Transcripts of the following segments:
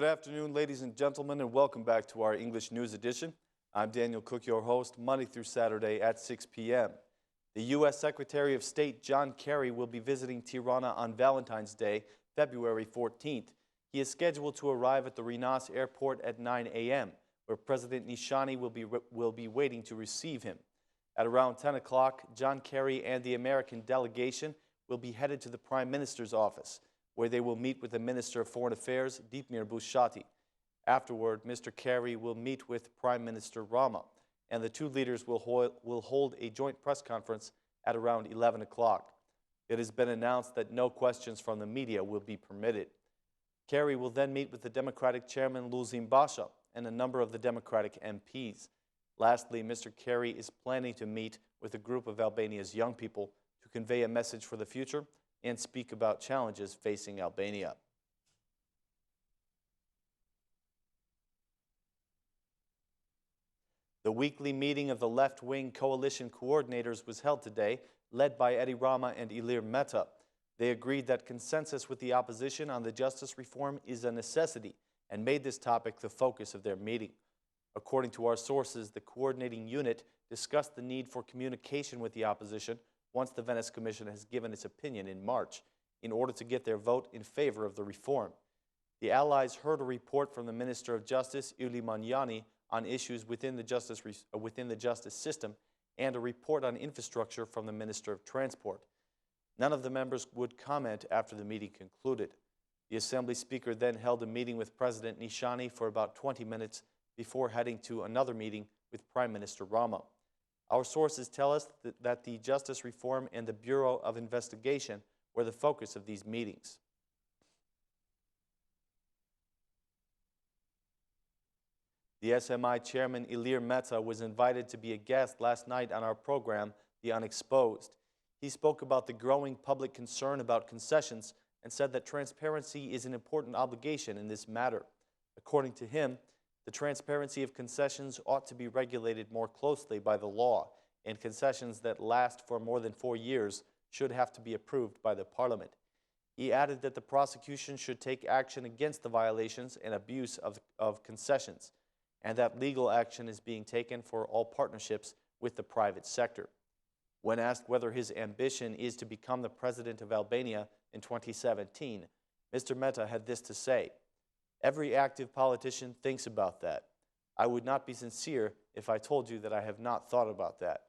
Good afternoon, ladies and gentlemen, and welcome back to our English News Edition. I'm Daniel Cook, your host, Monday through Saturday at 6 p.m. The U.S. Secretary of State John Kerry will be visiting Tirana on Valentine's Day, February 14th. He is scheduled to arrive at the Venice airport at 9 a.m., where President Nishani will be waiting to receive him. At around 10 o'clock, John Kerry and the American delegation will be headed to the Prime Minister's office, where they will meet with the Minister of Foreign Affairs, Deepmir Bushati. Afterward, Mr. Kerry will meet with Prime Minister Rama, and the two leaders will hold a joint press conference at around 11 o'clock. It has been announced that no questions from the media will be permitted. Kerry will then meet with the Democratic Chairman Luzim Basha and a number of the Democratic MPs. Lastly, Mr. Kerry is planning to meet with a group of Albania's young people to convey a message for the future and speak about challenges facing Albania. The weekly meeting of the left-wing coalition coordinators was held today, led by Edi Rama and Ilir Meta. They agreed that consensus with the opposition on the justice reform is a necessity and made this topic the focus of their meeting. According to our sources, the coordinating unit discussed the need for communication with the opposition once the Venice Commission has given its opinion in March, in order to get their vote in favor of the reform. The Allies heard a report from the Minister of Justice, Uli Manjani, on issues within the justice system, and a report on infrastructure from the Minister of Transport. None of the members would comment after the meeting concluded. The Assembly Speaker then held a meeting with President Nishani for about 20 minutes before heading to another meeting with Prime Minister Rama. Our sources tell us that the justice reform and the Bureau of Investigation were the focus of these meetings. The SMI chairman Ilir Meta was invited to be a guest last night on our program, The Unexposed. He spoke about the growing public concern about concessions and said that transparency is an important obligation in this matter. According to him, the transparency of concessions ought to be regulated more closely by the law, and concessions that last for more than 4 years should have to be approved by the Parliament. He added that the prosecution should take action against the violations and abuse of concessions, and that legal action is being taken for all partnerships with the private sector. When asked whether his ambition is to become the president of Albania in 2017, Mr. Meta had this to say: "Every active politician thinks about that. I would not be sincere if I told you that I have not thought about that."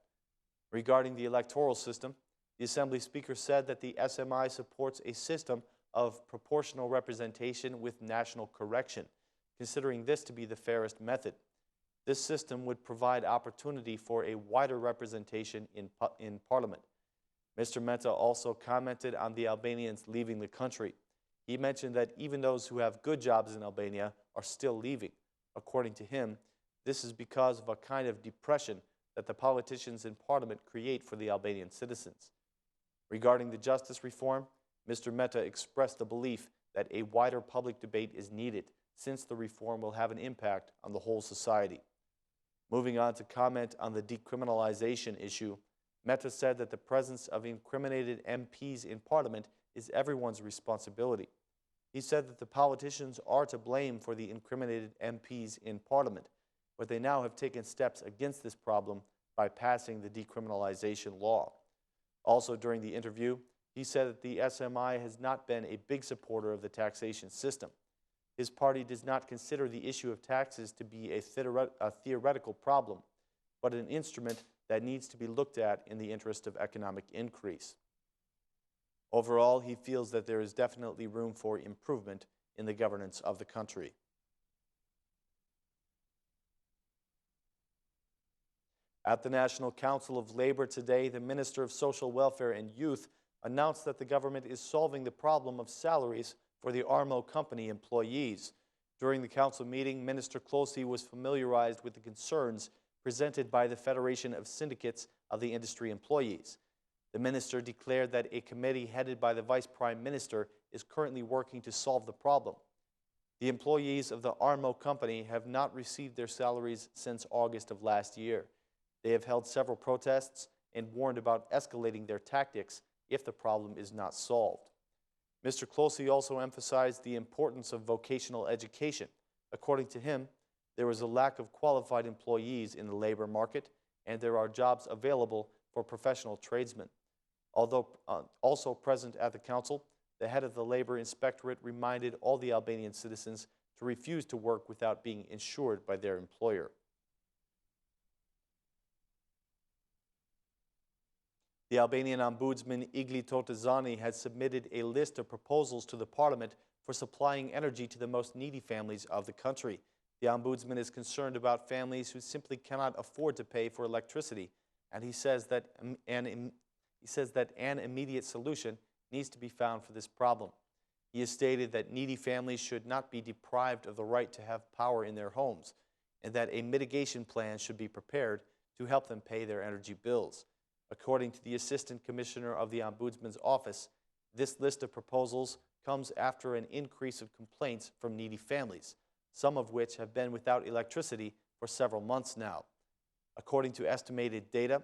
Regarding the electoral system, the Assembly Speaker said that the SMI supports a system of proportional representation with national correction, considering this to be the fairest method. This system would provide opportunity for a wider representation in Parliament. Mr. Meta also commented on the Albanians leaving the country. He mentioned that even those who have good jobs in Albania are still leaving. According to him, this is because of a kind of depression that the politicians in Parliament create for the Albanian citizens. Regarding the justice reform, Mr. Meta expressed the belief that a wider public debate is needed, since the reform will have an impact on the whole society. Moving on to comment on the decriminalization issue, Meta said that the presence of incriminated MPs in Parliament is everyone's responsibility. He said that the politicians are to blame for the incriminated MPs in Parliament, but they now have taken steps against this problem by passing the decriminalization law. Also during the interview, he said that the SMI has not been a big supporter of the taxation system. His party does not consider the issue of taxes to be a theoretical problem, but an instrument that needs to be looked at in the interest of economic increase. Overall, he feels that there is definitely room for improvement in the governance of the country. At the National Council of Labor today, the Minister of Social Welfare and Youth announced that the government is solving the problem of salaries for the ARMO company employees. During the council meeting, Minister Klosi was familiarized with the concerns presented by the Federation of Syndicates of the Industry Employees. The minister declared that a committee headed by the Vice Prime Minister is currently working to solve the problem. The employees of the ARMO company have not received their salaries since August of last year. They have held several protests and warned about escalating their tactics if the problem is not solved. Mr. Klosi also emphasized the importance of vocational education. According to him, there is a lack of qualified employees in the labor market, and there are jobs available for professional tradesmen. Although also present at the council, the head of the Labor Inspectorate reminded all the Albanian citizens to refuse to work without being insured by their employer. The Albanian Ombudsman Igli Totezani has submitted a list of proposals to the parliament for supplying energy to the most needy families of the country. The Ombudsman is concerned about families who simply cannot afford to pay for electricity, and he says that an immediate solution needs to be found for this problem. He has stated that needy families should not be deprived of the right to have power in their homes, and that a mitigation plan should be prepared to help them pay their energy bills. According to the Assistant Commissioner of the Ombudsman's office, this list of proposals comes after an increase of complaints from needy families, some of which have been without electricity for several months now. According to estimated data,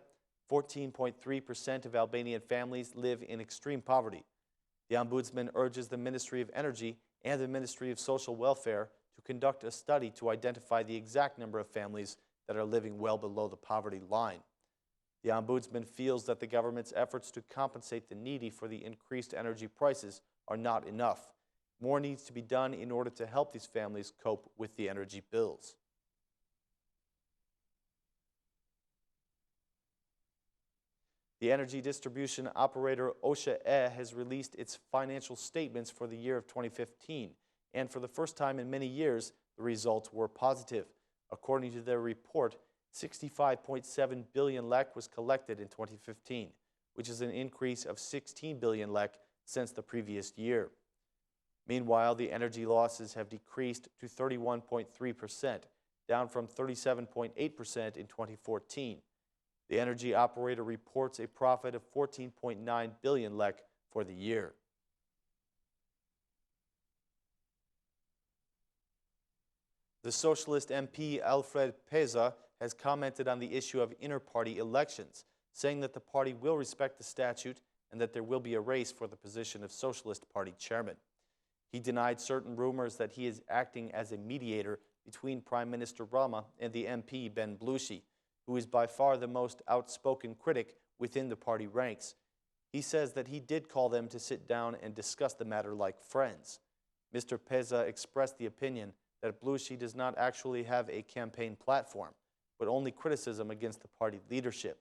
14.3% of Albanian families live in extreme poverty. The Ombudsman urges the Ministry of Energy and the Ministry of Social Welfare to conduct a study to identify the exact number of families that are living well below the poverty line. The Ombudsman feels that the government's efforts to compensate the needy for the increased energy prices are not enough. More needs to be done in order to help these families cope with the energy bills. The energy distribution operator OSHA has released its financial statements for the year of 2015, and for the first time in many years, the results were positive. According to their report, 65.7 billion lek was collected in 2015, which is an increase of 16 billion lek since the previous year. Meanwhile, the energy losses have decreased to 31.3%, down from 37.8% in 2014. The energy operator reports a profit of 14.9 billion lek for the year. The Socialist MP Alfred Peza has commented on the issue of inter-party elections, saying that the party will respect the statute and that there will be a race for the position of Socialist Party chairman. He denied certain rumors that he is acting as a mediator between Prime Minister Rama and the MP Ben Blushi, who is by far the most outspoken critic within the party ranks. He says that he did call them to sit down and discuss the matter like friends. Mr. Peza expressed the opinion that Blushi does not actually have a campaign platform, but only criticism against the party leadership.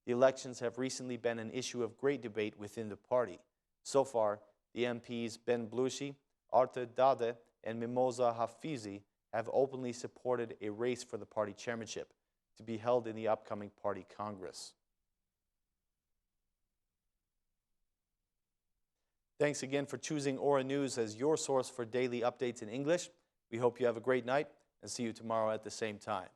The elections have recently been an issue of great debate within the party. So far, the MPs Ben Blushi, Arte Dade, and Mimosa Hafizi have openly supported a race for the party chairmanship to be held in the upcoming party congress. Thanks again for choosing Aura News as your source for daily updates in English. We hope you have a great night and see you tomorrow at the same time.